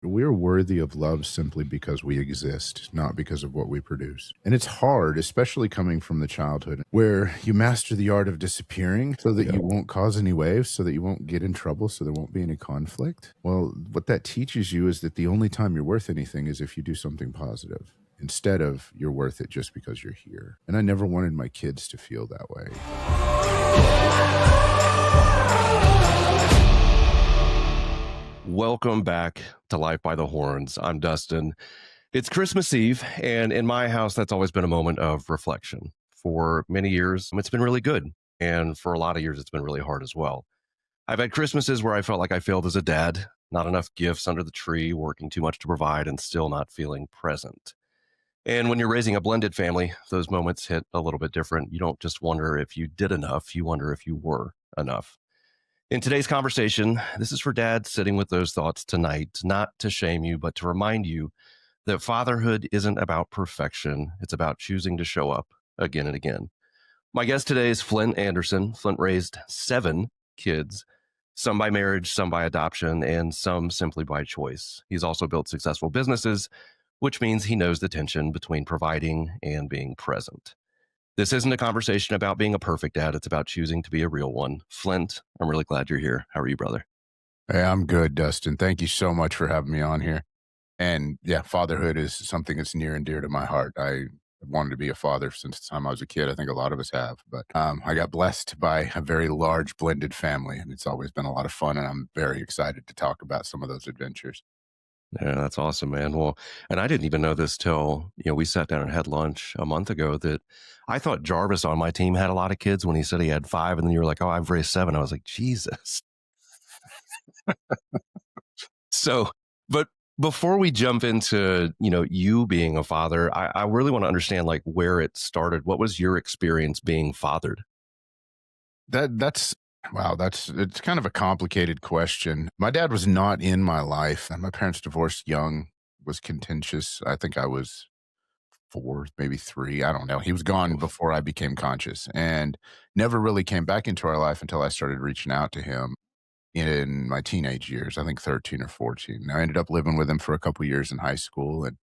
We're worthy of love simply because we exist, not because of what we produce. And it's hard, especially coming from the childhood where you master the art of disappearing so that you won't cause any waves, so that you won't get in trouble, so there won't be any conflict. Well, what that teaches you is that the only time you're worth anything is if you do something positive, instead of you're worth it just because you're here. And I never wanted my kids to feel that way. Welcome back to Life by the Horns. I'm Dustin. It's Christmas Eve, and in my house, that's always been a moment of reflection. For many years, it's been really good, and for a lot of years, it's been really hard as well. I've had Christmases where I felt like I failed as a dad, not enough gifts under the tree, working too much to provide, and still not feeling present. And when you're raising a blended family, those moments hit a little bit different. You don't just wonder if you did enough, you wonder if you were enough. In today's conversation, this is for dads sitting with those thoughts tonight, not to shame you, but to remind you that fatherhood isn't about perfection. It's about choosing to show up again and again. My guest today is Flint Anderson. Flint raised 7 kids, some by marriage, some by adoption, and some simply by choice. He's also built successful businesses, which means he knows the tension between providing and being present. This isn't a conversation about being a perfect dad. It's about choosing to be a real one. Flint, I'm really glad you're here. How are you, brother? Hey, I'm good, Dustin. Thank you so much for having me on here. And yeah, fatherhood is something that's near and dear to my heart. I wanted to be a father since the time I was a kid. I think a lot of us have, but I got blessed by a very large blended family, and it's always been a lot of fun. And I'm very excited to talk about some of those adventures. Yeah, that's awesome, man. Well, and I didn't even know this till, we sat down and had lunch a month ago that I thought Jarvis on my team had a lot of kids when he said he had 5. And then you were like, oh, I've raised 7. I was like, Jesus. So, but before we jump into, you being a father, I really want to understand like where it started. What was your experience being fathered? That's wow, it's kind of a complicated question. My dad was not in my life, and my parents divorced young, was contentious. I think I was 4, maybe 3. I don't know. He was gone Oof. before I became conscious and never really came back into our life until I started reaching out to him in my teenage years, I think 13 or 14. I ended up living with him for a couple years in high school, and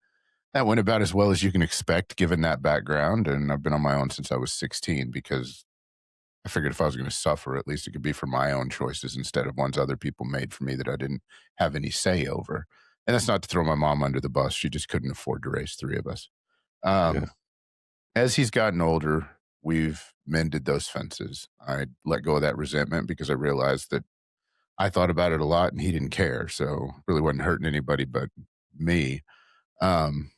that went about as well as you can expect given that background. And I've been on my own since I was 16 because I figured if I was going to suffer, at least it could be for my own choices instead of ones other people made for me that I didn't have any say over. And that's not to throw my mom under the bus. She just couldn't afford to raise 3 of us. Yeah. Um, as he's gotten older, we've mended those fences. I let go of that resentment because I realized that I thought about it a lot and he didn't care. So really wasn't hurting anybody but me. Um,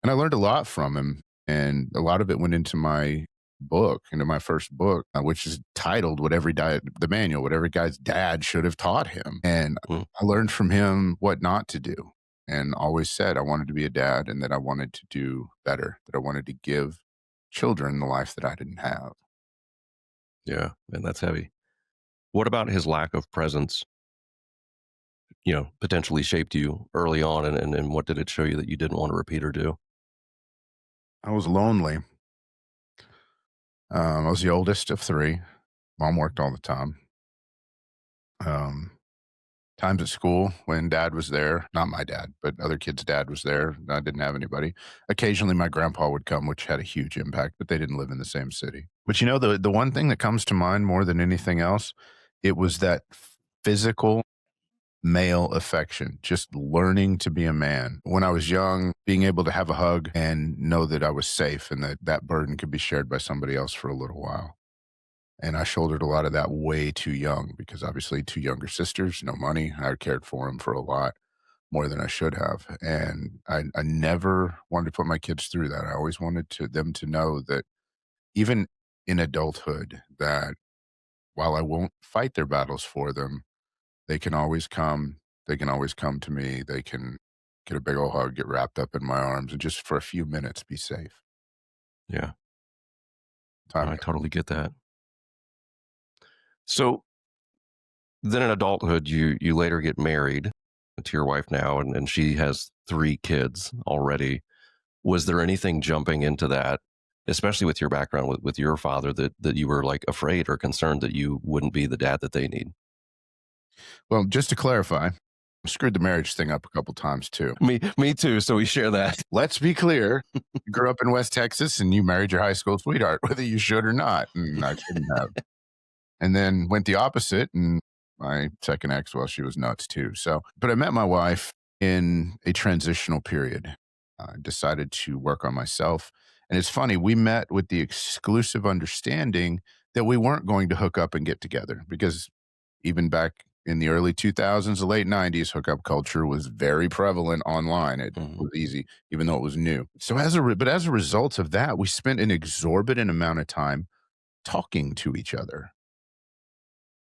and I learned a lot from him. And a lot of it went into my book, into my first book, which is titled the manual, what every guy's dad should have taught him. And Mm. I learned from him what not to do and always said I wanted to be a dad and that I wanted to do better, that I wanted to give children the life that I didn't have. Yeah. And that's heavy. What about his lack of presence, potentially shaped you early on? And what did it show you that you didn't want to repeat or do? I was lonely. I was the oldest of 3. Mom worked all the time. Um, Times at school when dad was there, not my dad, but other kids' dad was there. I didn't have anybody. Occasionally my grandpa would come, which had a huge impact, but they didn't live in the same city. But the one thing that comes to mind more than anything else, it was that physical male affection, just learning to be a man. When I was young, being able to have a hug and know that I was safe and that that burden could be shared by somebody else for a little while. And I shouldered a lot of that way too young because obviously 2 younger sisters, no money. I cared for them for a lot more than I should have. And I never wanted to put my kids through that. I always wanted them to know that even in adulthood, that while I won't fight their battles for them, they can always come. They can always come to me. They can get a big old hug, get wrapped up in my arms, and just for a few minutes be safe. Yeah. Time. I totally get that. So then in adulthood, you later get married to your wife now, and she has 3 kids already. Was there anything jumping into that, especially with your background with your father, that you were like afraid or concerned that you wouldn't be the dad that they need? Well, just to clarify, Screwed the marriage thing up a couple times too. Me too. So we share that. Let's be clear. You grew up in West Texas and you married your high school sweetheart, whether you should or not. And I shouldn't have. And then went the opposite. And my second ex, well, she was nuts too. So, but I met my wife in a transitional period. I decided to work on myself. And it's funny, we met with the exclusive understanding that we weren't going to hook up and get together because even back in the early 2000s, the late 90s, hookup culture was very prevalent online. It Mhm. was easy, even though it was new. So but as a result of that, we spent an exorbitant amount of time talking to each other,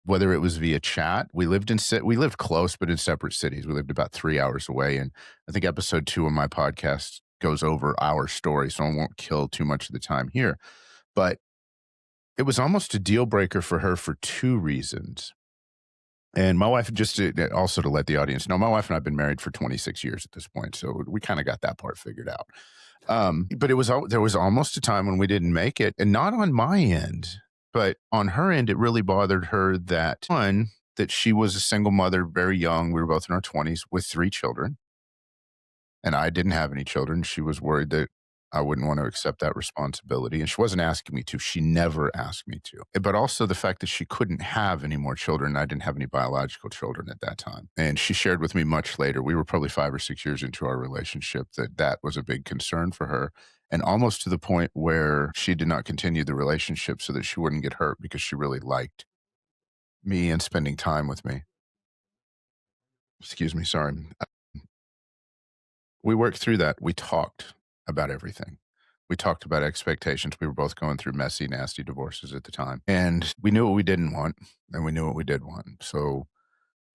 whether it was via chat. We lived close, but in separate cities. We lived about 3 hours away. And I think episode 2 of my podcast goes over our story. So I won't kill too much of the time here. But it was almost a deal breaker for her for two reasons. And my wife, just also to let the audience know, my wife and I have been married for 26 years at this point. So we kind of got that part figured out. But there was almost a time when we didn't make it, and not on my end, but on her end, it really bothered her that one, that she was a single mother, very young. We were both in our 20s with three children, and I didn't have any children. She was worried that I wouldn't want to accept that responsibility. And she wasn't asking me to. She never asked me to. But also the fact that she couldn't have any more children. I didn't have any biological children at that time. And she shared with me much later, we were probably 5 or 6 years into our relationship, that was a big concern for her. And almost to the point where she did not continue the relationship so that she wouldn't get hurt because she really liked me and spending time with me. Excuse me. Sorry. We worked through that. We talked about everything. We talked about expectations. We were both going through messy, nasty divorces at the time. And we knew what we didn't want, and we knew what we did want. So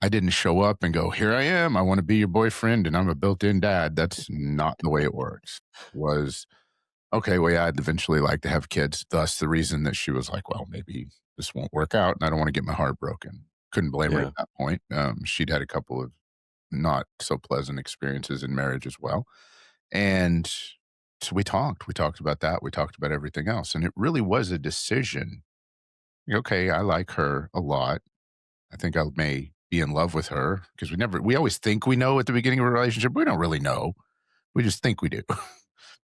I didn't show up and go, "Here I am. I want to be your boyfriend and I'm a built-in dad." That's not the way it works. It was, okay, well, yeah, I'd eventually like to have kids. Thus the reason that she was like, well, maybe this won't work out and I don't want to get my heart broken. Couldn't blame her at Yeah. that point. She'd had a couple of not so pleasant experiences in marriage as well. And so we talked. We talked about that. We talked about everything else. And it really was a decision. Okay, I like her a lot. I think I may be in love with her because we always think we know at the beginning of a relationship. We don't really know. We just think we do.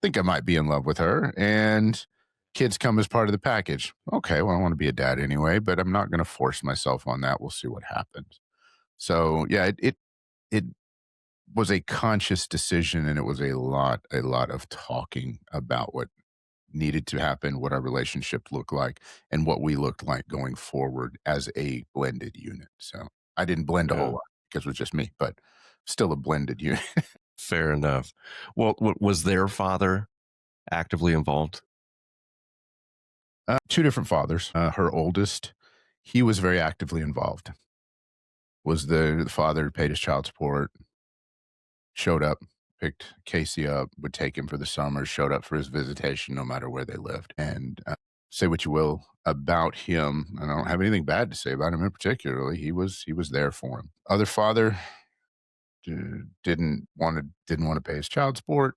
Think I might be in love with her. And kids come as part of the package. Okay, well, I want to be a dad anyway, but I'm not going to force myself on that. We'll see what happens. So yeah, it was a conscious decision, and it was a lot of talking about what needed to happen, what our relationship looked like, and what we looked like going forward as a blended unit. So I didn't blend a whole Yeah. lot because it was just me, but still a blended unit. Fair enough. Well, was their father actively involved? Two different fathers. Her oldest, he was very actively involved. Was the father who paid his child support, showed up, picked Casey up, would take him for the summer, showed up for his visitation no matter where they lived. And say what you will about him, and I don't have anything bad to say about him in particularly. He was there for him. Other father didn't want to pay his child support.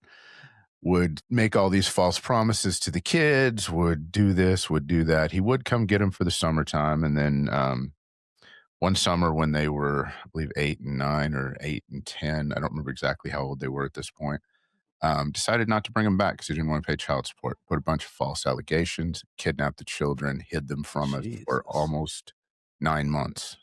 Would make all these false promises to the kids. Would do this. Would do that. He would come get them for the summertime, and then one summer when they were, I believe, 8 and 9 or 8 and 10. I don't remember exactly how old they were at this point. Decided not to bring them back because he didn't want to pay child support. Put a bunch of false allegations, kidnapped the children, hid them from us for Jesus. almost 9 months.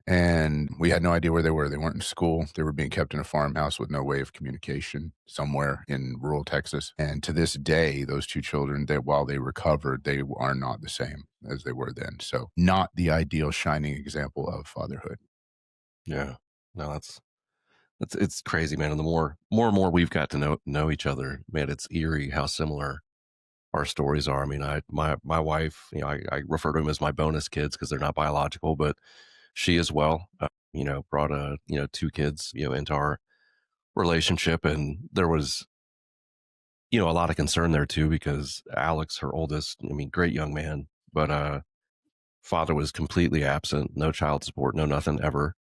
And we had no idea where they were. They weren't in school. They were being kept in a farmhouse with no way of communication somewhere in rural Texas. And to this day, those two children, while they recovered, they are not the same as they were then. So, not the ideal shining example of fatherhood. Yeah. No, it's crazy, man. And the more and more we've got to know each other, man, it's eerie how similar our stories are. I mean, my wife, I refer to them as my bonus kids because they're not biological, but she as well, brought two kids, into our relationship, and there was a lot of concern there too because Alex, her oldest, I mean, great young man, but father was completely absent, no child support, no nothing ever.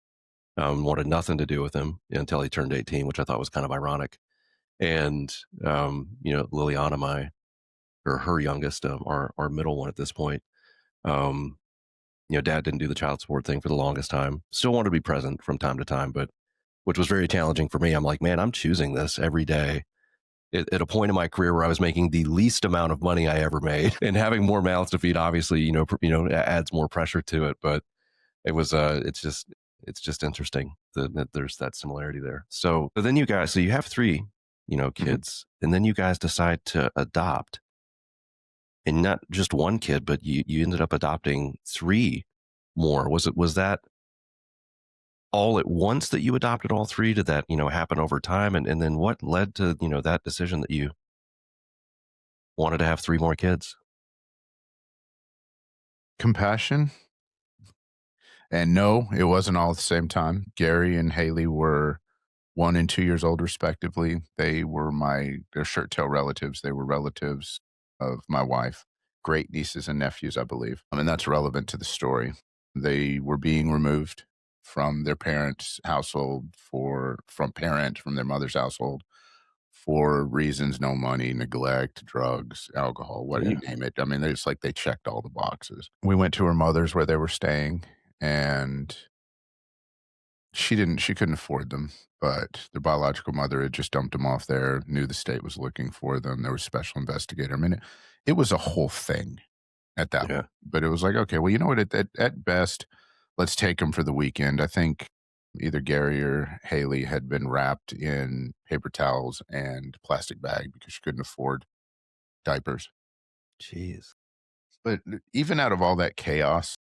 Wanted nothing to do with him until he turned 18, which I thought was kind of ironic. And Liliana, her youngest, our middle one at this point, um, Dad didn't do the child support thing for the longest time. Still wanted to be present from time to time, but which was very challenging for me. I'm like, man, I'm choosing this every day. At a point in my career where I was making the least amount of money I ever made, and having more mouths to feed, obviously, adds more pressure to it. But it was, it's just interesting that there's that similarity there. So, but then you guys, so you have three, Mhm. kids, and then you guys decide to adopt, and not just one kid, but you ended up adopting three more. Was that all at once that you adopted all three? Did that, happen over time? And then what led to, that decision that you wanted to have three more kids? Compassion. And no, it wasn't all at the same time. Gary and Haley were 1 and 2 years old respectively. They're shirt tail relatives. They were relatives of my wife, great nieces and nephews, I believe. I mean, that's relevant to the story. They were being removed from their parents' household from their mother's household for reasons, no money, neglect, drugs, alcohol, what you Yeah. name it. I mean, it's like they checked all the boxes. We went to her mother's where they were staying, and she couldn't afford them, but their biological mother had just dumped them off there, knew the state was looking for them. There was a special investigator. I mean, it was a whole thing at that Yeah. point. But it was like, okay, well, you know what? At best, let's take them for the weekend. I think either Gary or Haley had been wrapped in paper towels and plastic bag because she couldn't afford diapers. Jeez. But even out of all that chaos,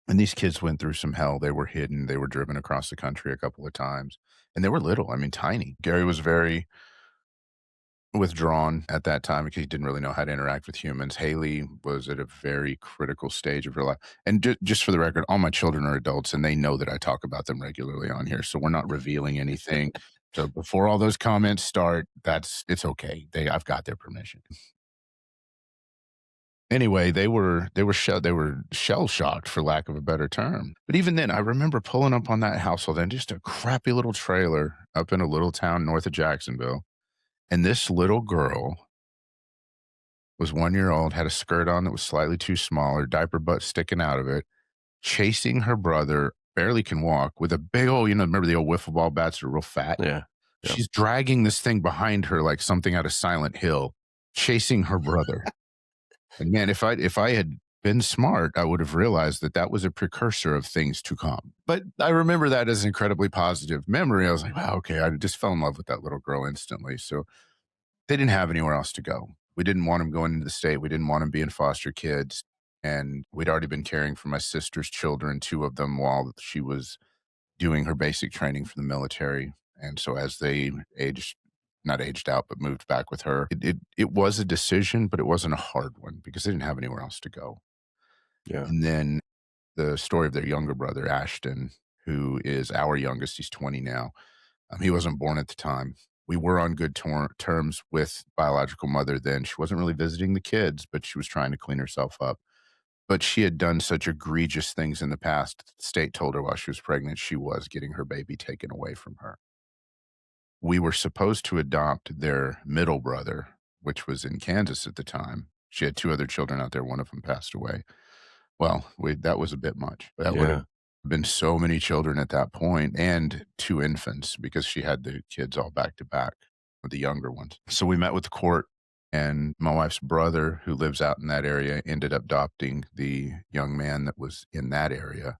and these kids went through some hell. They were hidden. They were driven across the country a couple of times, and they were little. I mean, tiny. Gary was very withdrawn at that time because he didn't really know how to interact with humans. Haley was at a very critical stage of her life. And just for the record, all my children are adults, and they know that I talk about them regularly on here, so we're not revealing anything. So before all those comments start, it's okay. I've got their permission. Anyway, they were shell shocked for lack of a better term. But even then, I remember pulling up on that household and just a crappy little trailer up in a little town north of Jacksonville. And this little girl was 1 year old, had a skirt on that was slightly too small, her diaper butt sticking out of it, chasing her brother, barely can walk, with a big old, remember the old wiffle ball bats that are real fat? Yeah. Yep. She's dragging this thing behind her like something out of Silent Hill, chasing her brother. And man, if I had been smart, I would have realized that that was a precursor of things to come. But I remember that as an incredibly positive memory. I was like, wow, okay, I just fell in love with that little girl instantly. So they didn't have anywhere else to go. We didn't want them going into the state. We didn't want them being foster kids. And we'd already been caring for my sister's children, two of them, while she was doing her basic training for the military. And so as they aged, not aged out, but moved back with her, it was a decision, but it wasn't a hard one because they didn't have anywhere else to go. Yeah. And then the story of their younger brother, Ashton, who is our youngest, he's 20 now. He wasn't born at the time. We were on good terms with biological mother then. She wasn't really visiting the kids, but she was trying to clean herself up. But she had done such egregious things in the past. The state told her while she was pregnant she was getting her baby taken away from her. We were supposed to adopt their middle brother, which was in Kansas at the time. She had two other children out there. One of them passed away. Well, that was a bit much. That would have Yeah. been so many children at that point and two infants because she had the kids all back to back with the younger ones. So we met with the court, and my wife's brother, who lives out in that area, ended up adopting the young man that was in that area.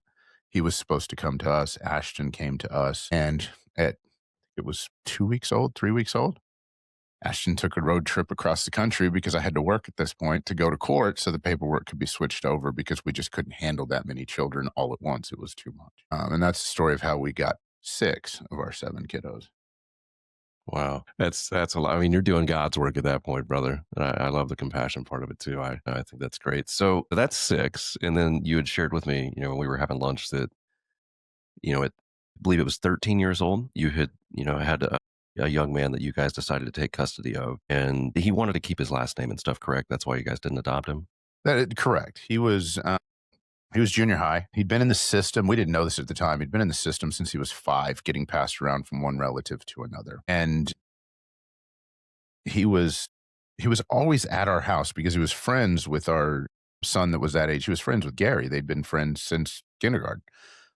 He was supposed to come to us. Ashton came to us, and it was 2 weeks old, 3 weeks old. Ashton took a road trip across the country because I had to work at this point to go to court so the paperwork could be switched over because we just couldn't handle that many children all at once. It was too much. And that's the story of how we got six of our seven kiddos. Wow. That's a lot. I mean, you're doing God's work at that point, brother. And I love the compassion part of it too. I think that's great. So that's six. And then you had shared with me, when we were having lunch that, at I believe it was 13 years old, you had, had a young man that you guys decided to take custody of. And he wanted to keep his last name and stuff, correct? That's why you guys didn't adopt him? Correct. He was junior high. He'd been in the system. We didn't know this at the time. He'd been in the system since he was 5, getting passed around from one relative to another. And he was he was always at our house because he was friends with our son that was that age, he was friends with Gary. They'd been friends since kindergarten.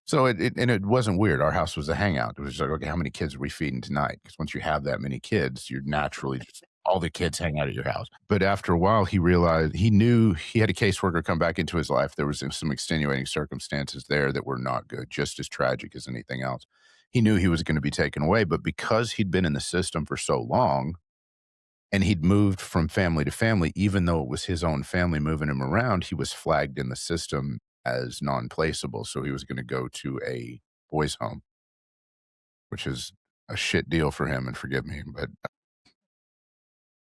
So it wasn't weird. Our house was a hangout. It was just like, okay, how many kids are we feeding tonight? Because once you have that many kids, you're naturally just all the kids hang out at your house. But after a while, he realized he knew he had a caseworker come back into his life. There was some extenuating circumstances there that were not good, just as tragic as anything else. He knew he was going to be taken away, but because he'd been in the system for so long, and he'd moved from family to family, even though it was his own family moving him around, he was flagged in the system as non-placeable. So he was going to go to a boys' home, which is a shit deal for him. And forgive me, but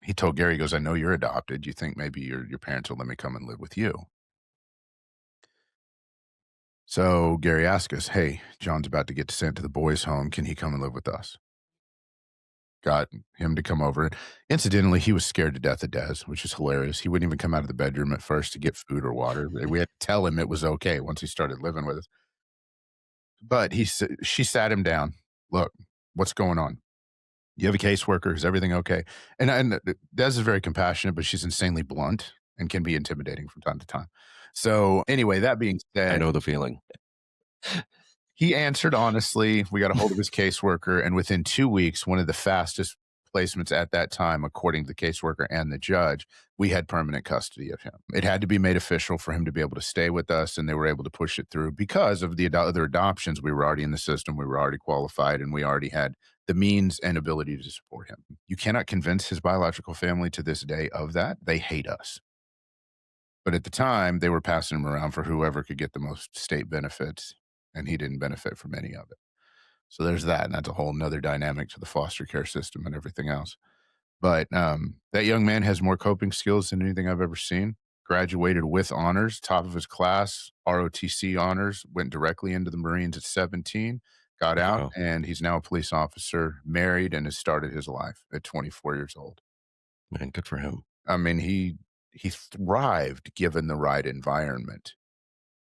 he told Gary, he goes, "I know you're adopted. You think maybe your parents will let me come and live with you." So Gary asked us, "Hey, John's about to get sent to the boys' home. Can he come and live with us?" Got him to come over. Incidentally, he was scared to death of Des, which is hilarious. He wouldn't even come out of the bedroom at first to get food or water. We had to tell him it was okay once he started living with us. But she sat him down. "Look, what's going on? You have a caseworker. Is everything okay?" And Des is very compassionate, but she's insanely blunt and can be intimidating from time to time. So anyway, that being I said, know the feeling. he answered honestly. We got a hold of his caseworker, and within 2 weeks, one of the fastest placements at that time, according to the caseworker and the judge, we had permanent custody of him. It had to be made official for him to be able to stay with us, and they were able to push it through because of the other adoptions. We were already in the system, we were already qualified, and we already had the means and ability to support him. You cannot convince his biological family to this day of that. They hate us. But at the time, they were passing him around for whoever could get the most state benefits, and he didn't benefit from any of it. So there's that, and that's a whole nother dynamic to the foster care system and everything else. But that young man has more coping skills than anything I've ever seen. Graduated with honors, top of his class, ROTC honors, went directly into the Marines at 17, got out, Wow, and he's now a police officer, married, and has started his life at 24 years old. man, good for him. I mean, he thrived given the right environment.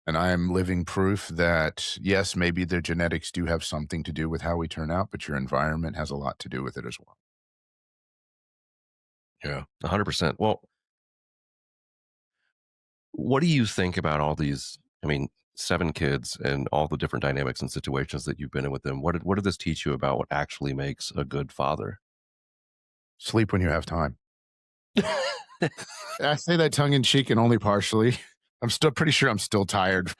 And I am living proof that, yes, maybe the genetics do have something to do with how we turn out, but your environment has a lot to do with it as well. Yeah, 100%. Well, what do you think about all these? I mean, 7 kids and all the different dynamics and situations that you've been in with them. What did this teach you about what actually makes a good father? Sleep when you have time. I say that tongue in cheek and only partially. I'm still pretty sure I'm still tired.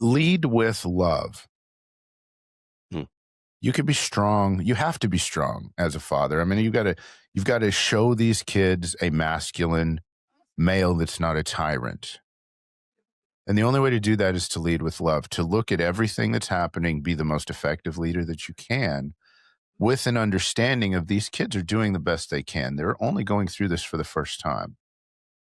Lead with love. Hmm, You can be strong. You have to be strong as a father. I mean, you've got to show these kids a masculine male that's not a tyrant. And the only way to do that is to lead with love, to look at everything that's happening, be the most effective leader that you can, with an understanding of these kids are doing the best they can. They're only going through this for the first time.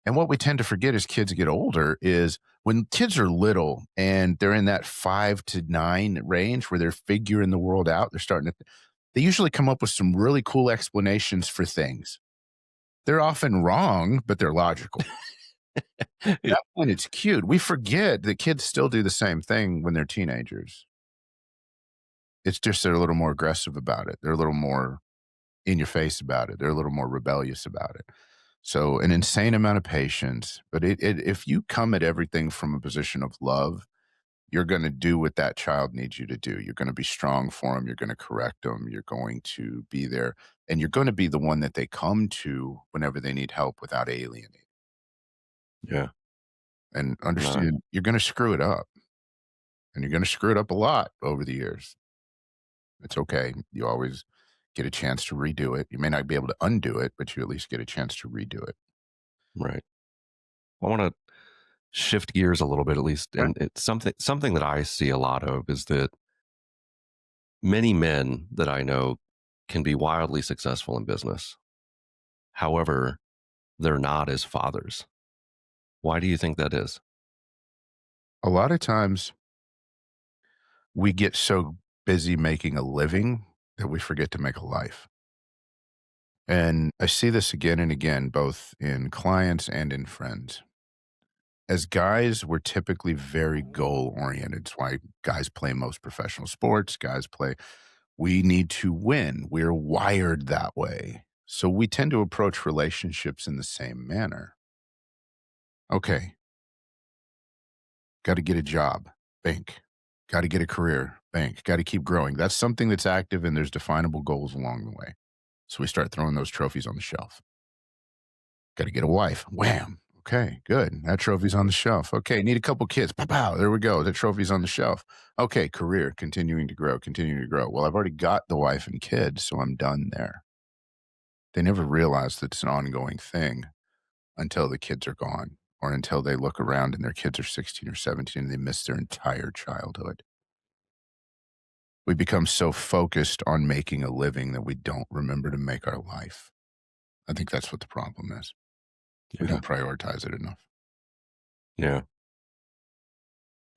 And what we tend to forget as kids get older is when kids are little and they're in that 5 to 9 range where they're figuring the world out, they usually come up with some really cool explanations for things. They're often wrong, but they're logical. At yeah, that point, it's cute. We forget that kids still do the same thing when they're teenagers. It's just they're a little more aggressive about it. They're a little more in your face about it. They're a little more rebellious about it. So an insane amount of patience, but if you come at everything from a position of love, you're going to do what that child needs you to do. You're going to be strong for them. You're going to correct them. You're going to be there, and you're going to be the one that they come to whenever they need help without alienating. yeah. And No, understand you're going to screw it up, and you're going to screw it up a lot over the years. It's okay. You always get a chance to redo it. You may not be able to undo it, but you at least get a chance to redo it. right. I want to shift gears a little bit, at least, Right. and it's something that I see a lot of is that many men that I know can be wildly successful in business. However, they're not as fathers. Why do you think that is? A lot of times we get so busy making a living that we forget to make a life. And I see this again and again, both in clients and in friends. As guys, we're typically very goal oriented. It's why guys play most professional sports. We need to win. We're wired that way. So we tend to approach relationships in the same manner. Okay, got to get a job, bank. Got to get a career, bank. Got to keep growing. That's something that's active and there's definable goals along the way. So we start throwing those trophies on the shelf. Got to get a wife. Wham. Okay, good. That trophy's on the shelf. Okay, need a couple kids. Pow, pow. There we go. The trophy's on the shelf. Okay, career, continuing to grow, continuing to grow. Well, I've already got the wife and kids, so I'm done there. They never realize that it's an ongoing thing until the kids are gone or until they look around and their kids are 16 or 17 and they miss their entire childhood. We become so focused on making a living that we don't remember to make our life. I think that's what the problem is. We Yeah. don't prioritize it enough. Yeah.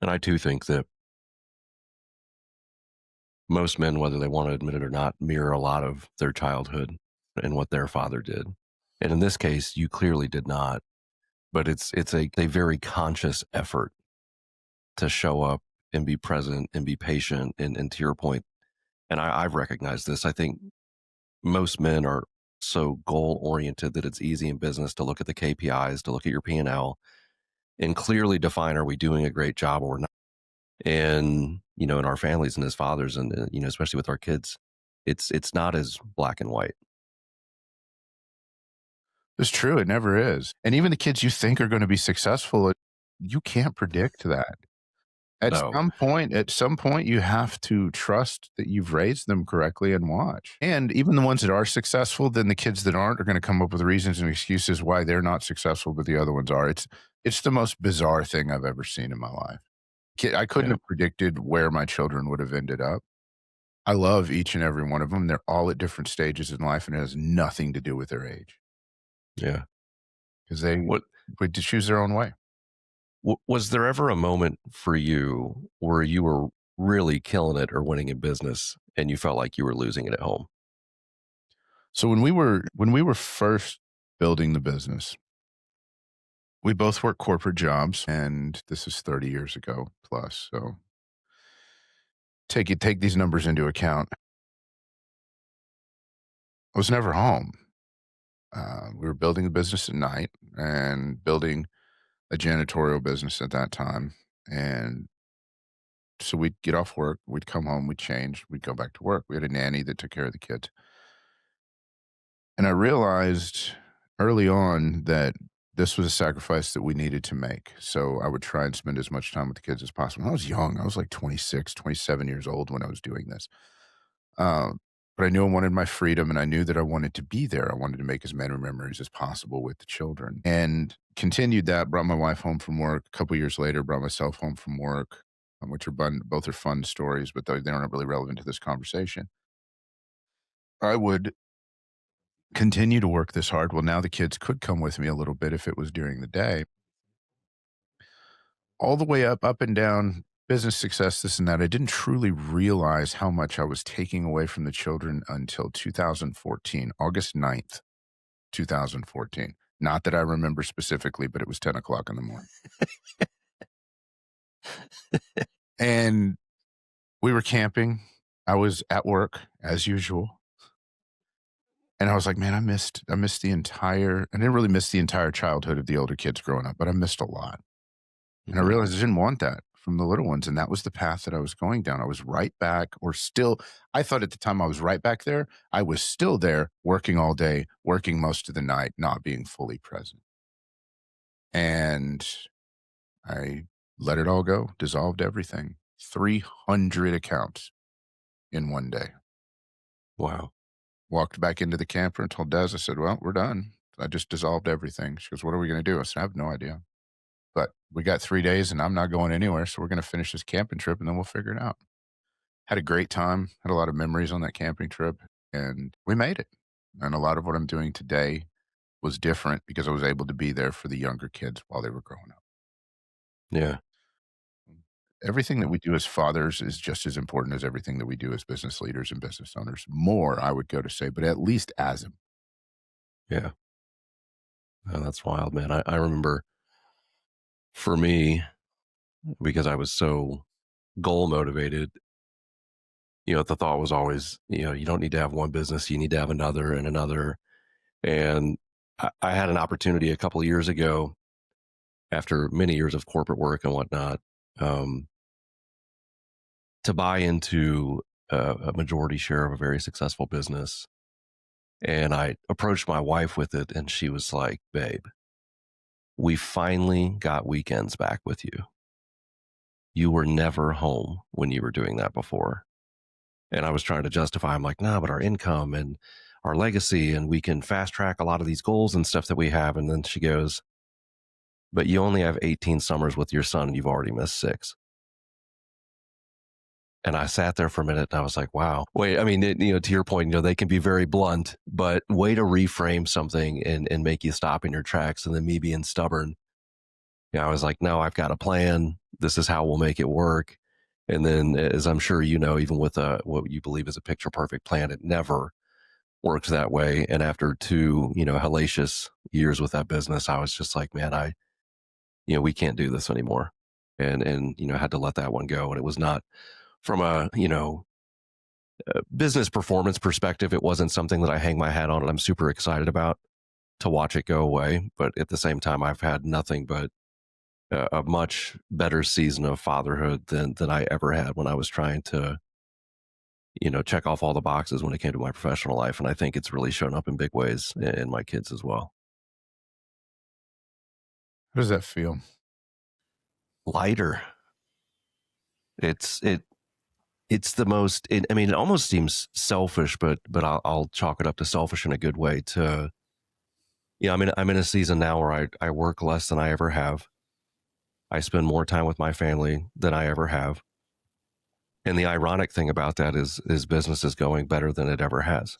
And I too think that most men, whether they want to admit it or not, mirror a lot of their childhood and what their father did. And in this case, you clearly did not. But it's a very conscious effort to show up and be present and be patient. And to your point, and I've recognized this, I think most men are so goal oriented that it's easy in business to look at the KPIs, to look at your P&L and clearly define, are we doing a great job or not? And, in our families and as fathers and, especially with our kids, it's not as black and white. It's true. It never is. And even the kids you think are going to be successful, you can't predict that. No. At some point, you have to trust that you've raised them correctly and watch. And even the ones that are successful, then the kids that aren't are going to come up with reasons and excuses why they're not successful, but the other ones are. It's the most bizarre thing I've ever seen in my life. I couldn't Yeah. have predicted where my children would have ended up. I love each and every one of them. They're all at different stages in life, and it has nothing to do with their age Yeah. because they What would choose their own way. was there ever a moment for you where you were really killing it or winning in business and you felt like you were losing it at home? So when we were first building the business, we both worked corporate jobs, and this is 30 years ago plus. So take these numbers into account. I was never home. We were building the business at night and building a janitorial business at that time. And so we'd get off work, we'd come home, we'd change, we'd go back to work. We had a nanny that took care of the kids. And I realized early on that this was a sacrifice that we needed to make. So I would try and spend as much time with the kids as possible. I was young. I was like 26, 27 years old when I was doing this. But I knew I wanted my freedom and I knew that I wanted to be there. I wanted to make as many memories as possible with the children and continued that. Brought my wife home from work. A couple years later, brought myself home from work, which are both are fun stories, but they aren't really relevant to this conversation. I would continue to work this hard. Well, now the kids could come with me a little bit if it was during the day. All the way up and down, business success, this and that. I didn't truly realize how much I was taking away from the children until 2014, August 9th, 2014. Not that I remember specifically, but it was 10 o'clock in the morning. And we were camping. I was at work as usual. And I was like, man, I missed I didn't really miss the entire childhood of the older kids growing up, but I missed a lot. And I Mhm. realized I didn't want that from the little ones, and that was the path that I was going down. I was right back or still I thought at the time I was right back there. I was still there working all day, working most of the night, not being fully present. And I let it all go, dissolved everything. 300 accounts in one day. Wow. Walked back into the camper and told Des, I said, well, we're done. I just dissolved everything. She goes, what are we going to do? I said, I have no idea. But we got 3 days and I'm not going anywhere. So we're going to finish this camping trip and then we'll figure it out. Had a great time, had a lot of memories on that camping trip, and we made it. And a lot of what I'm doing today was different because I was able to be there for the younger kids while they were growing up. Yeah. Everything that we do as fathers is just as important as everything that we do as business leaders and business owners. More, I would go to say, but at least as Yeah. Oh, that's wild, man. I remember for me, because I was so goal motivated, the thought was always, you don't need to have one business, you need to have another and another. And I had an opportunity a couple of years ago, after many years of corporate work and whatnot, um, to buy into a majority share of a very successful business. And I approached my wife with it, and she was like, "Babe, we finally got weekends back with you. You were never home when you were doing that before." And I was trying to justify, I'm like, "No, but our income and our legacy, and we can fast track a lot of these goals and stuff that we have." And then she goes, "But you only have 18 summers with your son, and you've already missed six." And I sat there for a minute and I was like, wow. Wait, I mean, to your point, they can be very blunt, but way to reframe something and make you stop in your tracks. And then me being stubborn, I was like, no, I've got a plan. This is how we'll make it work. And then, as I'm sure you know, even with what you believe is a picture perfect plan, it never works that way. And after two, hellacious years with that business, I was just like, man, we can't do this anymore. And, had to let that one go. And it was not from a, business performance perspective, it wasn't something that I hang my hat on and I'm super excited about to watch it go away. But at the same time, I've had nothing but a much better season of fatherhood than I ever had when I was trying to, check off all the boxes when it came to my professional life. And I think it's really shown up in big ways in my kids as well. How does that feel? Lighter. It's it it's the most. I mean, it almost seems selfish, but I'll chalk it up to selfish in a good way. To I'm in a season now where I work less than I ever have. I spend more time with my family than I ever have. And the ironic thing about that is business is going better than it ever has.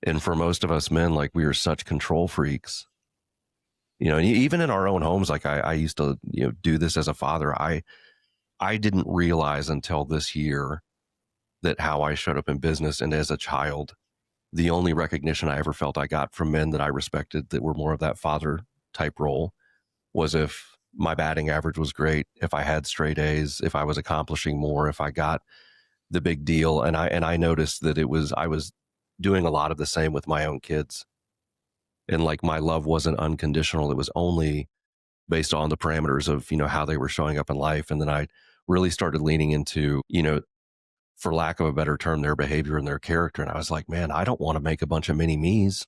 And for most of us men, like, we are such control freaks. And even in our own homes, like I used to, do this as a father. I didn't realize until this year that how I showed up in business and as a child, the only recognition I ever felt I got from men that I respected that were more of that father type role was if my batting average was great, if I had straight A's, if I was accomplishing more, if I got the big deal. And I noticed that I was doing a lot of the same with my own kids. And like, my love wasn't unconditional. It was only based on the parameters of, how they were showing up in life. And then I really started leaning into, for lack of a better term, their behavior and their character. And I was like, man, I don't want to make a bunch of mini me's,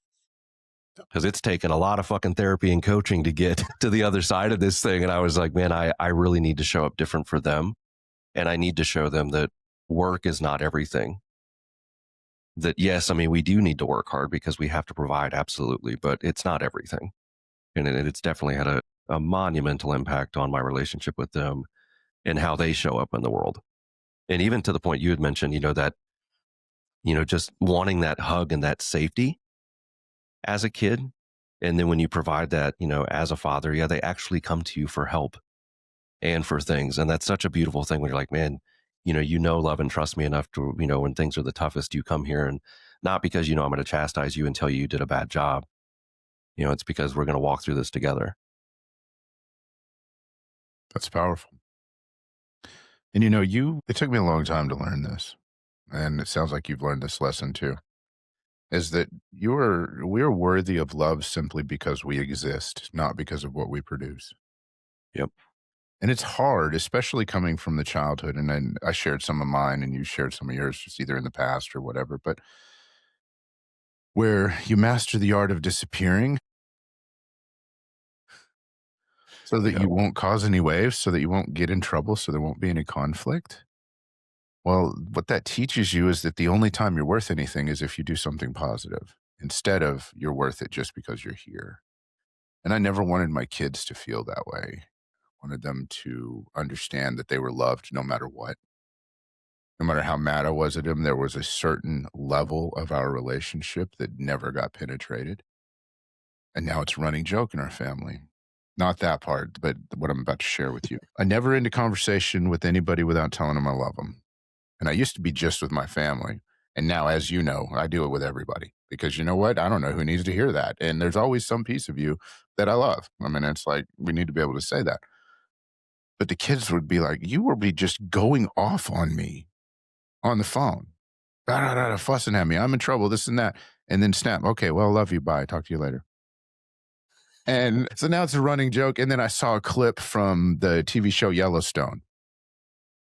because it's taken a lot of fucking therapy and coaching to get to the other side of this thing. And I was like, man, I really need to show up different for them. And I need to show them that work is not everything. That, yes, I mean, we do need to work hard because we have to provide, absolutely, but it's not everything. And it's definitely had a monumental impact on my relationship with them and how they show up in the world. And even to the point you had mentioned, that, just wanting that hug and that safety as a kid. And then when you provide that, as a father, yeah, they actually come to you for help and for things. And that's such a beautiful thing when you're like, man, love and trust me enough to, when things are the toughest, you come here, and not because, I'm going to chastise you and tell you did a bad job. It's because we're going to walk through this together. That's powerful. And it took me a long time to learn this. And it sounds like you've learned this lesson too. Is that we're worthy of love simply because we exist, not because of what we produce. Yep. And it's hard, especially coming from the childhood. And then I shared some of mine and you shared some of yours, just either in the past or whatever. But where you master the art of disappearing so that Yep. you won't cause any waves, so that you won't get in trouble, so there won't be any conflict. Well, what that teaches you is that the only time you're worth anything is if you do something positive, instead of you're worth it just because you're here. And I never wanted my kids to feel that way. I wanted them to understand that they were loved no matter what. No matter how mad I was at them, there was a certain level of our relationship that never got penetrated. And now it's a running joke in our family. Not that part, but what I'm about to share with you. I never end a conversation with anybody without telling them I love them. And I used to be just with my family. And now, as you know, I do it with everybody because you know what? I don't know who needs to hear that. And there's always some piece of you that I love. I mean, it's like we need to be able to say that. But the kids would be like, you will be just going off on me on the phone, da, da, da, da, fussing at me. I'm in trouble, this and that. and then snap. Okay, well, love you. Bye. Talk to you later. And so now it's a running joke. And then I saw a clip from the TV show Yellowstone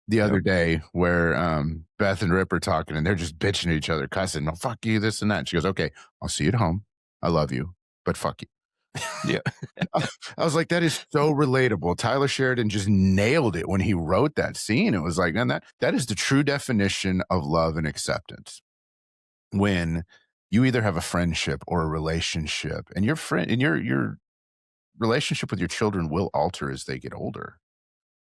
the other Yep. day where Beth and Rip are talking and they're just bitching at each other, cussing, no, fuck you, this and that. And she goes, okay, I'll see you at home. I love you, but fuck you. Yeah. I was like, that is so relatable. Tyler Sheridan just nailed it when he wrote that scene. It was like, man, that is the true definition of love and acceptance. When you either have a friendship or a relationship, and your relationship with your children will alter as they get older.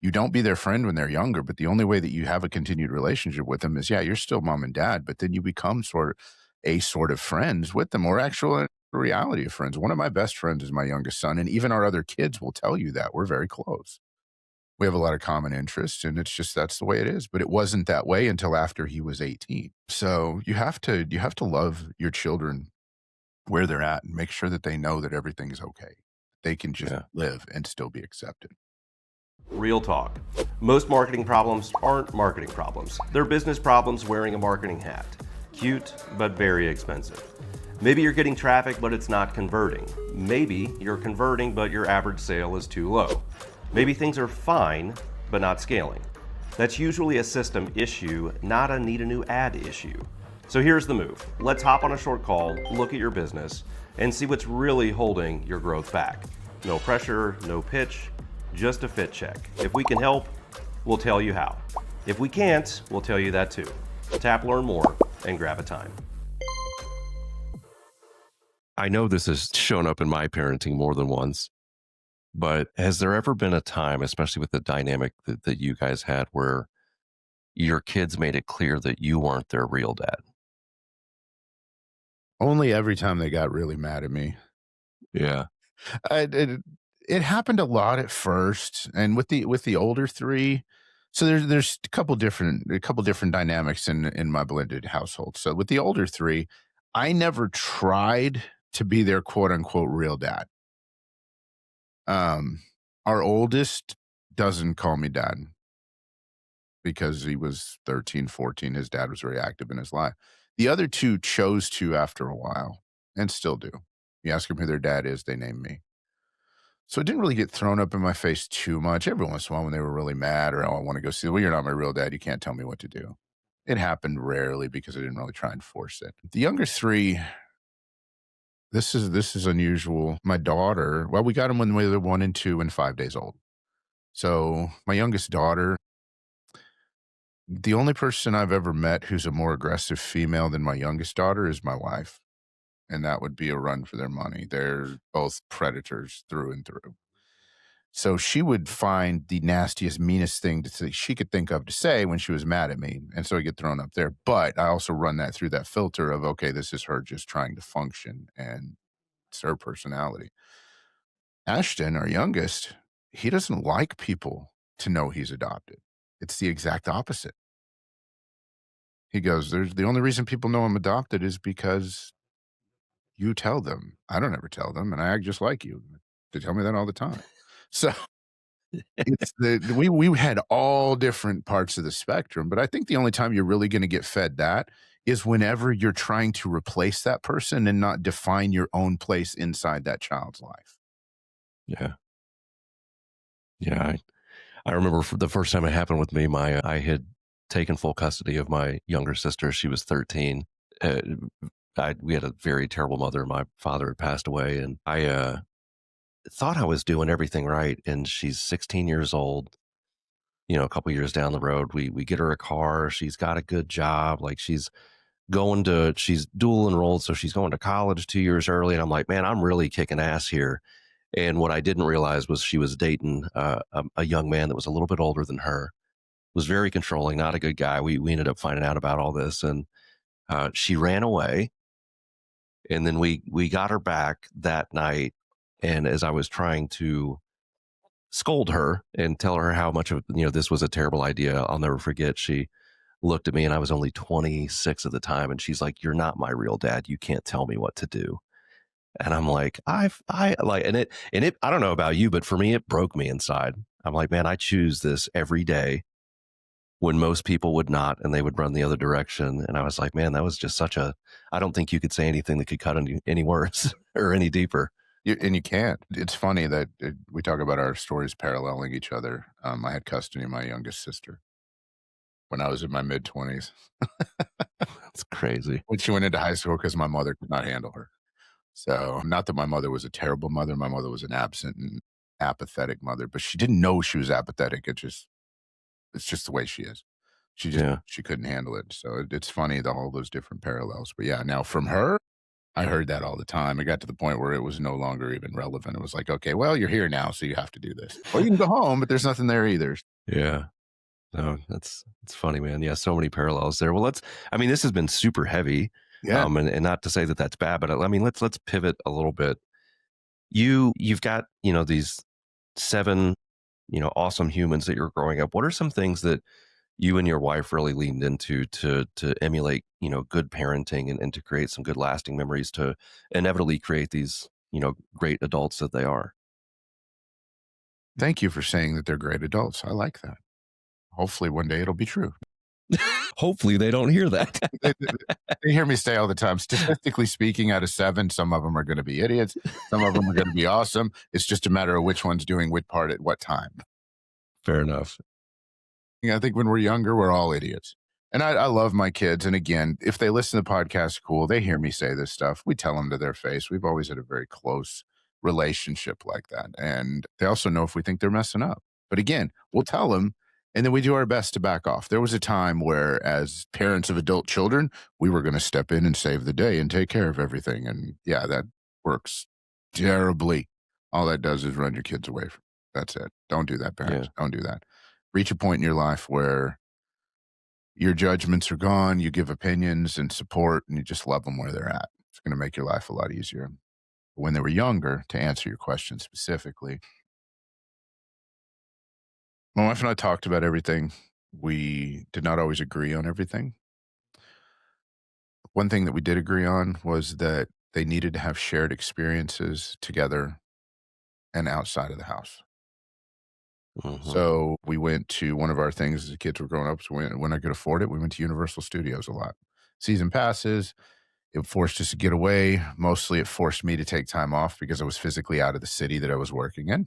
You don't be their friend when they're younger, but the only way that you have a continued relationship with them is, yeah, you're still mom and dad, but then you become sort of friends with them, or actual reality of friends. One of my best friends is my youngest son, and even our other kids will tell you that we're very close. We have a lot of common interests, and it's just that's the way it is. But it wasn't that way until after he was 18. So you have to love your children where they're at and make sure that they know that everything is okay. They can just Yeah. live and still be accepted. Real talk. Most marketing problems aren't marketing problems. They're business problems wearing a marketing hat. Cute, but very expensive. Maybe you're getting traffic, but it's not converting. Maybe you're converting, but your average sale is too low. Maybe things are fine, but not scaling. That's usually a system issue, not a need a new ad issue. So here's the move. Let's hop on a short call, look at your business, and see what's really holding your growth back. No pressure, no pitch, just a fit check. If we can help, we'll tell you how. If we can't, we'll tell you that too. Tap learn more and grab a time. I know this has shown up in my parenting more than once, but has there ever been a time, especially with the dynamic that you guys had, where your kids made it clear that you weren't their real dad? Only every time they got really mad at me. Yeah. It happened a lot at first, and with the older 3, so there's a couple different dynamics in my blended household. So with the older 3, I never tried to be their quote unquote real dad. Um, our oldest doesn't call me dad because he was 13, 14. His dad was very active in his life. The other 2 chose to after a while and still do. You ask them who their dad is, they name me. So it didn't really get thrown up in my face too much. Every once in a while when they were really mad or, "Oh, I wanna go see," "Well, you're not my real dad. You can't tell me what to do." It happened rarely because I didn't really try and force it. The younger 3, this is unusual. My daughter, well, we got them when they were 1 and 2 and 5 days old. So my youngest daughter, the only person I've ever met who's a more aggressive female than my youngest daughter is my wife, and that would be a run for their money. They're both predators through and through. So she would find the nastiest, meanest thing to say she could think of to say when she was mad at me, and so I get thrown up there. But I also run that through that filter of, okay, this is her just trying to function, and it's her personality. Ashton, our youngest, he doesn't like people to know he's adopted. It's the exact opposite. He goes, "There's the only reason people know I'm adopted is because you tell them. I don't ever tell them, and I act just like you. They tell me that all the time." So it's we had all different parts of the spectrum, but I think the only time you're really gonna get fed that is whenever you're trying to replace that person and not define your own place inside that child's life. Yeah. Yeah. I remember for the first time it happened with me, I had taken full custody of my younger sister. She was 13. Uh, we had a very terrible mother. My father had passed away, and I thought I was doing everything right. And she's 16 years old. A couple years down the road, we get her a car. She's got a good job. Like she's dual enrolled, so she's going to college 2 years early. And I'm like, man, I'm really kicking ass here. And what I didn't realize was she was dating a young man that was a little bit older than her, was very controlling, not a good guy. We ended up finding out about all this, and she ran away. And then we got her back that night. And as I was trying to scold her and tell her how much of this was a terrible idea, I'll never forget. She looked at me, and I was only 26 at the time, and she's like, "You're not my real dad. You can't tell me what to do." And I'm like, I like, and it, I don't know about you, but for me, it broke me inside. I'm like, man, I choose this every day. when most people would not, and they would run the other direction. And I was like, man, that was just I don't think you could say anything that could cut any worse or any deeper. And you can't. It's funny that we talk about our stories paralleling each other. I had custody of my youngest sister when I was in my mid 20s. It's crazy. When she went into high school because my mother could not handle her. So, not that my mother was a terrible mother. My mother was an absent and apathetic mother, but she didn't know she was apathetic. It's just the way she is. Yeah. She couldn't handle it. So it's funny, all those different parallels. But yeah, now from her, I heard that all the time. It got to the point where it was no longer even relevant. It was like, okay, well, you're here now, so you have to do this. Or you can go home, but there's nothing there either. Yeah. No, it's funny, man. Yeah, so many parallels there. Well, this has been super heavy. Yeah. And not to say that that's bad, but I mean, let's pivot a little bit. You've got, these 7, awesome humans that you're growing up. What are some things that you and your wife really leaned into to emulate, good parenting and to create some good lasting memories to inevitably create these, great adults that they are? Thank you for saying that they're great adults. I like that. Hopefully one day it'll be true. Hopefully they don't hear that. They hear me say all the time, statistically speaking, out of 7, some of them are going to be idiots. Some of them are going to be awesome. It's just a matter of which one's doing what part at what time. Fair enough. Yeah, I think when we're younger, we're all idiots. And I love my kids. And again, if they listen to the podcast, cool. They hear me say this stuff. We tell them to their face. We've always had a very close relationship like that. And they also know if we think they're messing up. But again, we'll tell them, and then we do our best to back off. There was a time where, as parents of adult children, we were going to step in and save the day and take care of everything. And yeah, that works terribly. All that does is run your kids away from. That's it. Don't do that, parents. Yeah. Don't do that. Reach a point in your life where your judgments are gone, you give opinions and support, and you just love them where they're at. It's going to make your life a lot easier. When they were younger, to answer your question specifically, my wife and I talked about everything. We did not always agree on everything. One thing that we did agree on was that they needed to have shared experiences together and outside of the house. Mhm. So we went to one of our things as the kids were growing up. So when I could afford it, we went to Universal Studios a lot. Season passes. It forced us to get away. Mostly it forced me to take time off because I was physically out of the city that I was working in.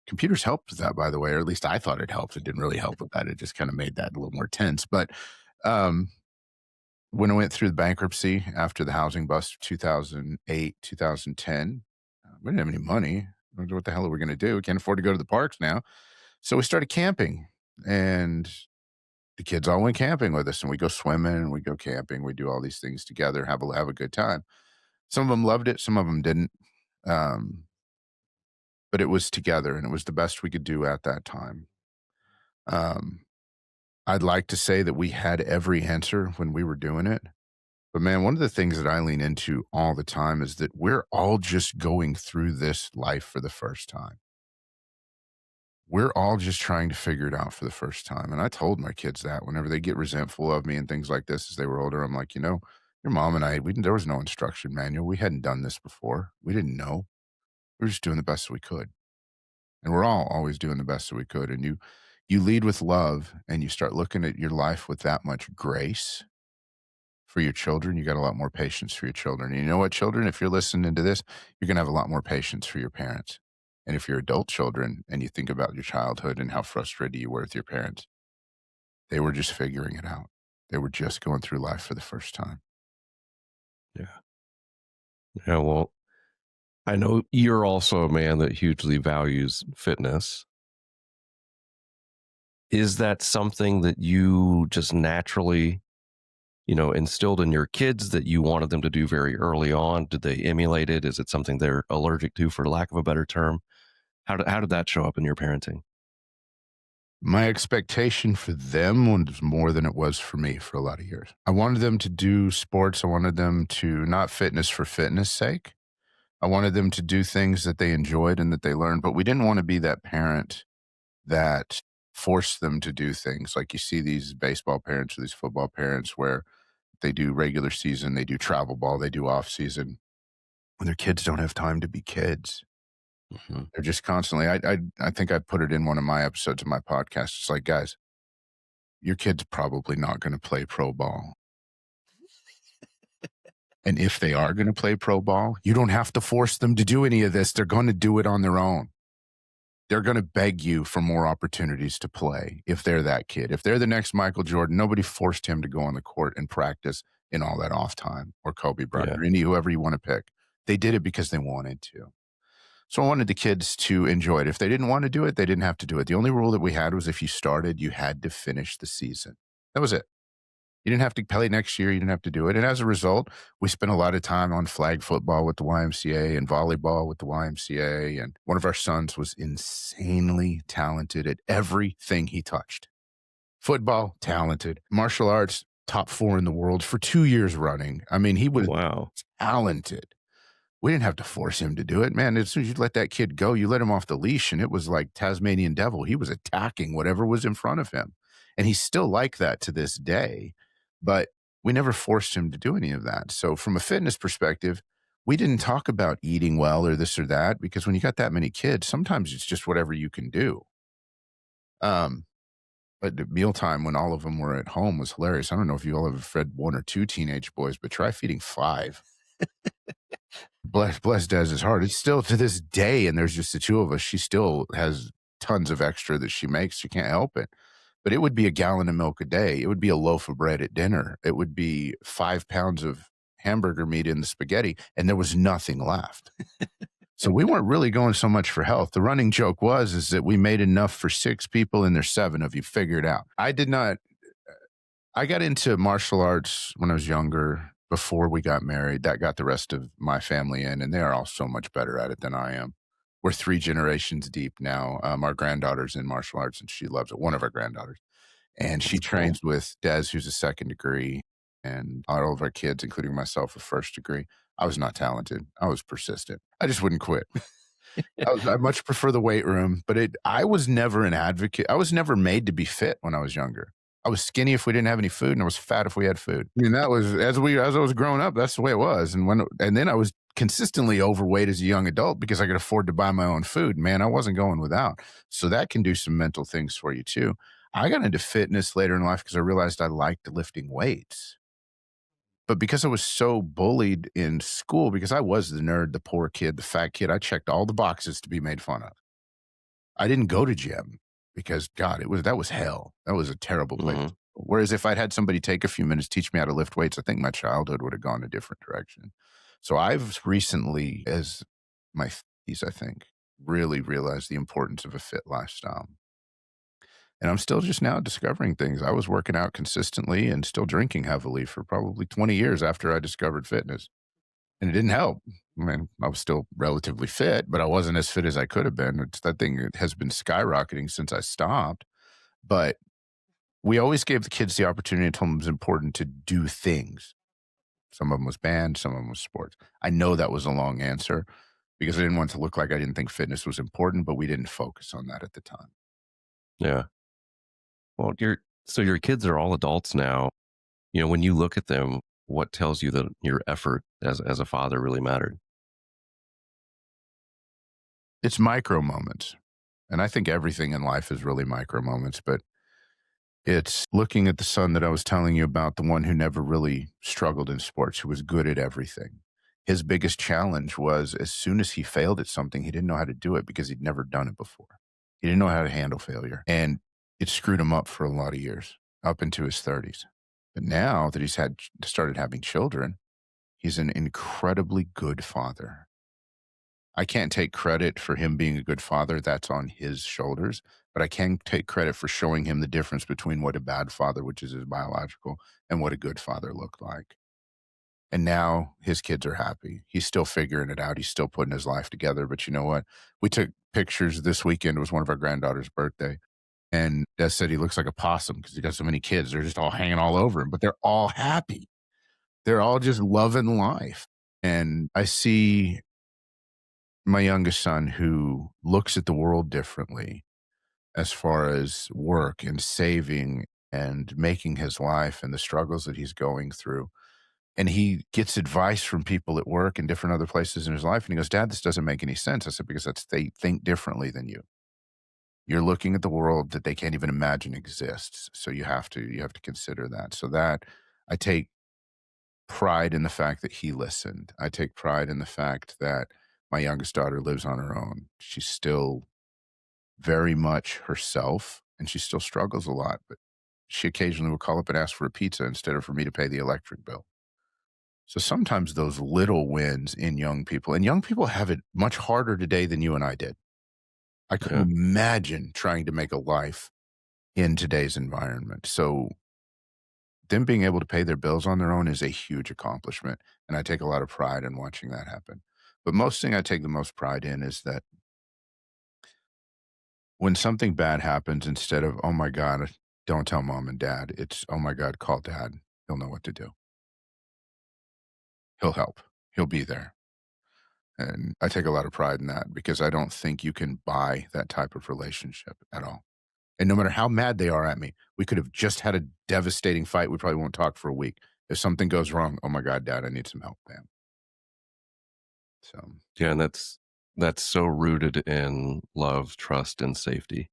Computers helped with that, by the way, or at least I thought it helped. It didn't really help with that. It just kind of made that a little more tense. But um, when I went through the bankruptcy after the housing bust of 2008, 2010, we didn't have any money. What the hell are we going to do? We can't afford to go to the parks now. So we started camping, and the kids all went camping with us, and we go swimming and we go camping. We do all these things together, have a good time. Some of them loved it, some of them didn't. Um, but it was together, and it was the best we could do at that time. Um, I'd like to say that we had every answer when we were doing it. But man, one of the things that I lean into all the time is that we're all just going through this life for the first time. We're all just trying to figure it out for the first time. And I told my kids that whenever they get resentful of me and things like this as they were older, I'm like, your mom and I, there was no instruction manual. We hadn't done this before. We didn't know. We were just doing the best that we could. And we're all always doing the best that we could. And you lead with love and you start looking at your life with that much grace for your children. You got a lot more patience for your children. And you know what, children, if you're listening to this, you're going to have a lot more patience for your parents. And if you're adult children and you think about your childhood and how frustrated you were with your parents, they were just figuring it out. They were just going through life for the first time. Yeah. Yeah. Well, I know you're also a man that hugely values fitness. Is that something that you just naturally, instilled in your kids that you wanted them to do very early on? Did they emulate it? Is it something they're allergic to, for lack of a better term? How did that show up in your parenting? My expectation for them was more than it was for me for a lot of years. I wanted them to do sports. I wanted them to not fitness for fitness sake. I wanted them to do things that they enjoyed and that they learned, but we didn't want to be that parent that forced them to do things. Like you see these baseball parents or these football parents where they do regular season, they do travel ball, they do off season, when their kids don't have time to be kids. Mhm. They're just constantly, I think I put it in one of my episodes of my podcast. It's like, guys, your kid's probably not going to play pro ball. And if they are going to play pro ball, you don't have to force them to do any of this. They're going to do it on their own. They're going to beg you for more opportunities to play if they're that kid. If they're the next Michael Jordan, nobody forced him to go on the court and practice in all that off time, or Kobe Bryant, Yeah. or whoever you want to pick. They did it because they wanted to. So I wanted the kids to enjoy it. If they didn't want to do it, they didn't have to do it. The only rule that we had was if you started, you had to finish the season. That was it. You didn't have to play next year. You didn't have to do it. And as a result, we spent a lot of time on flag football with the YMCA and volleyball with the YMCA. And one of our sons was insanely talented at everything he touched. Football, talented. Martial arts, top 4 in the world for 2 years running. I mean, he was Wow. talented. We didn't have to force him to do it, man. As soon as you let that kid go, you let him off the leash, and it was like Tasmanian devil. He was attacking whatever was in front of him. And he's still like that to this day. But we never forced him to do any of that. So from a fitness perspective, we didn't talk about eating well or this or that, because when you got that many kids, sometimes it's just whatever you can do. But the mealtime when all of them were at home was hilarious. I don't know if you all ever fed 1 or 2 teenage boys, but try feeding 5. Bless Dez's heart. It's still to this day, and there's just the 2 of us, she still has tons of extra that she makes. She can't help it. But it would be a gallon of milk a day. It would be a loaf of bread at dinner. It would be 5 pounds of hamburger meat in the spaghetti, and there was nothing left. So we weren't really going so much for health. The running joke is that we made enough for 6 people, and there's 7 of you. Figure it out. I got into martial arts when I was younger, before we got married. That got the rest of my family in, and they are all so much better at it than I am. We're 3 generations deep now. Our granddaughter's in martial arts, and she loves it. One of our granddaughters. And she That's cool. trains with Des, who's a 2nd degree, and all of our kids, including myself, a 1st degree. I was not talented. I was persistent. I just wouldn't quit. I much prefer the weight room, but I was never an advocate. I was never made to be fit when I was younger. I was skinny if we didn't have any food, and I was fat if we had food. I mean, that was as I was growing up. That's the way it was. And then I was consistently overweight as a young adult because I could afford to buy my own food. Man, I wasn't going without. So that can do some mental things for you too. I got into fitness later in life because I realized I liked lifting weights. But because I was so bullied in school, because I was the nerd, the poor kid, the fat kid, I checked all the boxes to be made fun of. I didn't go to gym because God, that was hell. That was a terrible place. Mhm. Whereas if I'd had somebody take a few minutes, teach me how to lift weights, I think my childhood would have gone a different direction. So I've recently, as my 50s, I think, really realized the importance of a fit lifestyle. And I'm still just now discovering things. I was working out consistently and still drinking heavily for probably 20 years after I discovered fitness. And it didn't help. I mean, I was still relatively fit, but I wasn't as fit as I could have been. That thing has been skyrocketing since I stopped. But we always gave the kids the opportunity and told them it was important to do things. Some of them was band, some of them was sports. I know that was a long answer because I didn't want it to look like I didn't think fitness was important, but we didn't focus on that at the time. Yeah. Well, your kids are all adults now. When you look at them, what tells you that your effort as a father really mattered? It's micro moments. And I think everything in life is really micro moments, but it's looking at the son that I was telling you about, the one who never really struggled in sports, who was good at everything. His biggest challenge was as soon as he failed at something, he didn't know how to do it because he'd never done it before. He didn't know how to handle failure. And it screwed him up for a lot of years, up into his 30s. But now that he's started having children, he's an incredibly good father. I can't take credit for him being a good father. That's on his shoulders. But I can take credit for showing him the difference between what a bad father, which is his biological, and what a good father looked like. And now his kids are happy. He's still figuring it out. He's still putting his life together. But you know what? We took pictures this weekend. It was one of our granddaughter's birthday. And Des said he looks like a possum because he got so many kids. They're just all hanging all over him, but they're all happy. They're all just loving life. And I see my youngest son who looks at the world differently as far as work and saving and making his life and the struggles that he's going through. And he gets advice from people at work and different other places in his life. And he goes, Dad, this doesn't make any sense. I said, because they think differently than you. you're looking at the world that they can't even imagine exists. So you have to consider that. So that I take pride in the fact that he listened. I take pride in the fact that my youngest daughter lives on her own. She's still very much herself and she still struggles a lot, but she occasionally will call up and ask for a pizza instead of for me to pay the electric bill. So sometimes those little wins in young people, and young people have it much harder today than you and I did. I couldn't Yeah. imagine trying to make a life in today's environment. So them being able to pay their bills on their own is a huge accomplishment. And I take a lot of pride in watching that happen. But most thing I take the most pride in is that when something bad happens, instead of, oh my God, don't tell mom and dad, it's, oh my God, call dad. He'll know what to do. He'll help. He'll be there. And I take a lot of pride in that because I don't think you can buy that type of relationship at all. And no matter how mad they are at me, we could have just had a devastating fight. We probably won't talk for a week. If something goes wrong, oh my God, dad, I need some help, bam. So Yeah, and that's so rooted in love, trust, and safety.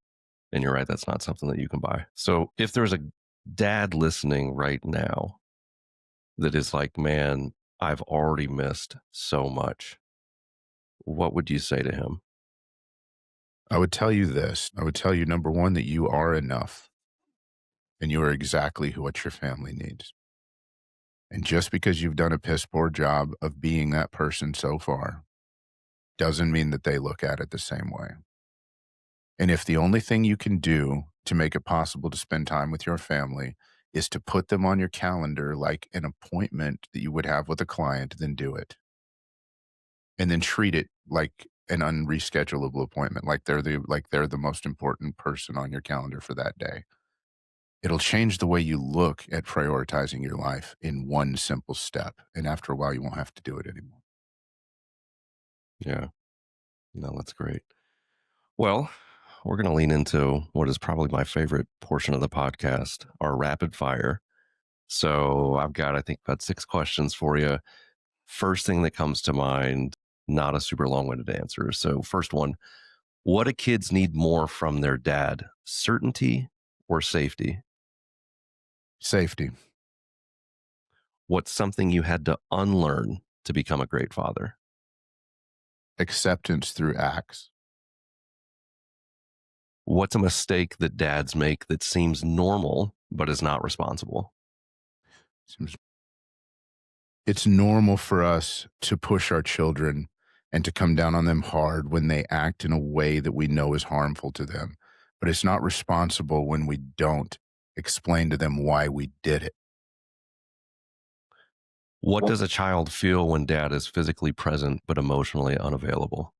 And you're right, that's not something that you can buy. So if there's a dad listening right now that is like, man, I've already missed so much, what would you say to him? I would tell you this. I would tell you, number one, that you are enough and you are exactly what your family needs. And just because you've done a piss poor job of being that person so far doesn't mean that they look at it the same way. And if the only thing you can do to make it possible to spend time with your family is to put them on your calendar like an appointment that you would have with a client, then do it. And then treat it like an unreschedulable appointment, like they're the most important person on your calendar for that day. It'll change the way you look at prioritizing your life in one simple step. And after a while, you won't have to do it anymore. Yeah, no, that's great. Well, we're going to lean into what is probably my favorite portion of the podcast, our rapid fire. So I've got, I think, about 6 questions for you. First thing that comes to mind, not a super long winded answer. So, first one, what do kids need more from their dad? Certainty or safety? Safety, What's something you had to unlearn to become a great father? acceptance through acts. What's a mistake that dads make that seems normal but is not responsible? Seems it's normal for us to push our children and to come down on them hard when they act in a way that we know is harmful to them. But it's not responsible when we don't explain to them why we did it. What does a child feel when dad is physically present but emotionally unavailable?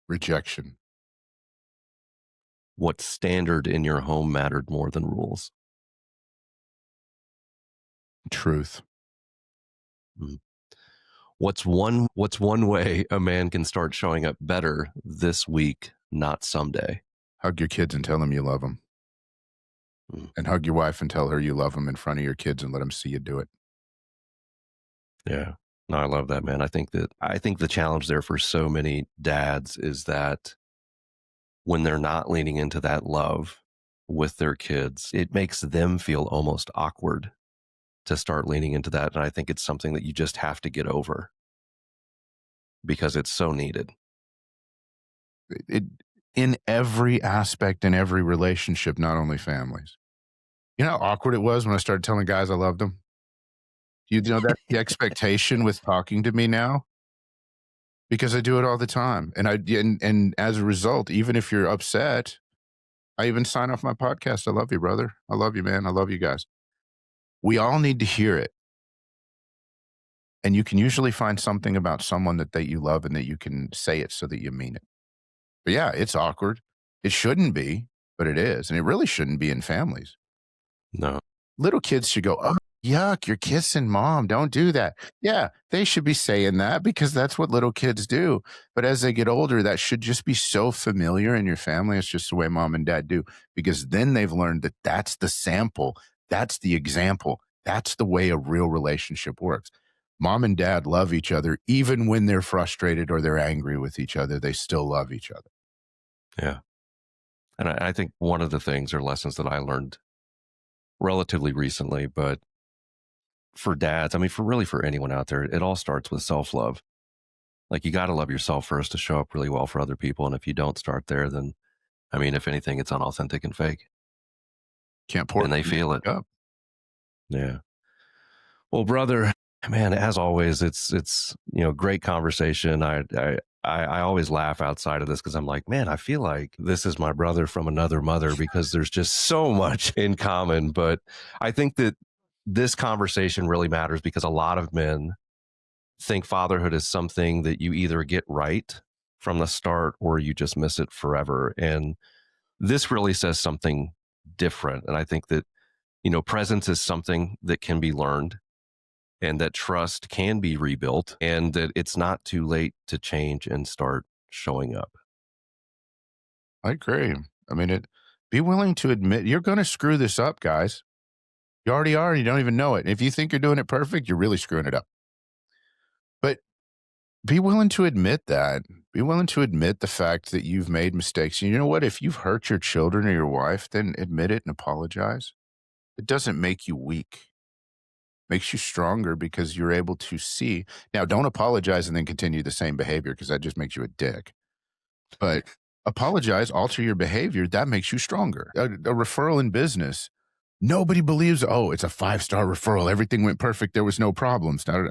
Rejection, What standard in your home mattered more than rules? truth, Mm. What's one way a man can start showing up better this week, not someday? hug your kids and tell them you love them. Mm. And hug your wife and tell her you love them in front of your kids and let them see you do it. Yeah. No, I love that, man. I think the challenge there for so many dads is that when they're not leaning into that love with their kids, it makes them feel almost awkward to start leaning into that. And I think it's something that you just have to get over because it's so needed. It in every aspect, in every relationship, not only families. You know how awkward it was when I started telling guys I loved them? You know that the expectation with talking to me now? Because I do it all the time. And as a result, even if you're upset, I even sign off my podcast. I love you, brother. I love you, man. I love you guys. We all need to hear it. And you can usually find something about someone that you love and that you can say it so that you mean it. But yeah, it's awkward. It shouldn't be, but it is. And it really shouldn't be in families. No. Little kids should go, oh, yuck, you're kissing mom. Don't do that. Yeah, they should be saying that because that's what little kids do. But as they get older, that should just be so familiar in your family. It's just the way mom and dad do because then they've learned that that's the sample. That's the example. That's the way a real relationship works. Mom and dad love each other. Even when they're frustrated or they're angry with each other, they still love each other. Yeah. And I think one of the things or lessons that I learned relatively recently, but for dads, I mean, for anyone out there, it all starts with self love. Like you got to love yourself first to show up really well for other people. And if you don't start there, then I mean, if anything, it's unauthentic and fake, Can't pour and they from an feel it. empty cup. Yeah. Well, brother, man, as always, it's great conversation. I always laugh outside of this because I'm like, man, I feel like this is my brother from another mother because there's just so much in common. But I think that this conversation really matters because a lot of men think fatherhood is something that you either get right from the start or you just miss it forever. And this really says something different. And I think that, presence is something that can be learned and that trust can be rebuilt and that it's not too late to change and start showing up. I agree. I mean, be willing to admit you're going to screw this up, guys. You already are. And you don't even know it. If you think you're doing it perfect, you're really screwing it up. But be willing to admit that. Be willing to admit the fact that you've made mistakes. And you know what? If you've hurt your children or your wife, then admit it and apologize. It doesn't make you weak. Makes you stronger because you're able to see. Now, don't apologize and then continue the same behavior because that just makes you a dick. But apologize, alter your behavior. That makes you stronger. A referral in business. Nobody believes, oh, it's a 5-star referral. Everything went perfect. There was no problems. Now,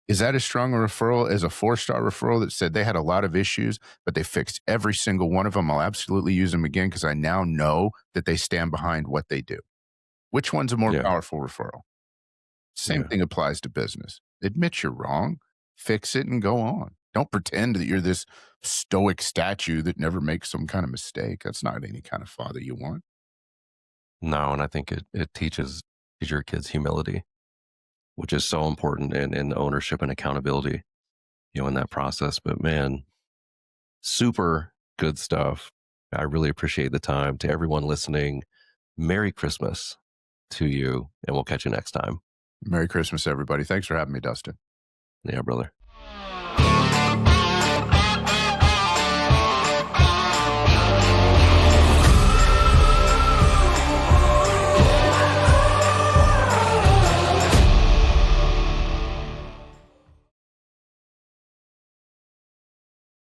is that as strong a referral as a 4-star referral that said they had a lot of issues, but they fixed every single one of them? I'll absolutely use them again because I now know that they stand behind what they do. Which one's a more Yeah. powerful referral? Same Yeah. thing applies to business. Admit you're wrong, fix it, and go on. Don't pretend that you're this stoic statue that never makes some kind of mistake. That's not any kind of father you want. No, and I think it teaches your kids humility, which is so important in ownership and accountability, in that process. But man, super good stuff. I really appreciate the time. To everyone listening, Merry Christmas to you, and we'll catch you next time. Merry Christmas, everybody. Thanks for having me, Dustin. Yeah, brother.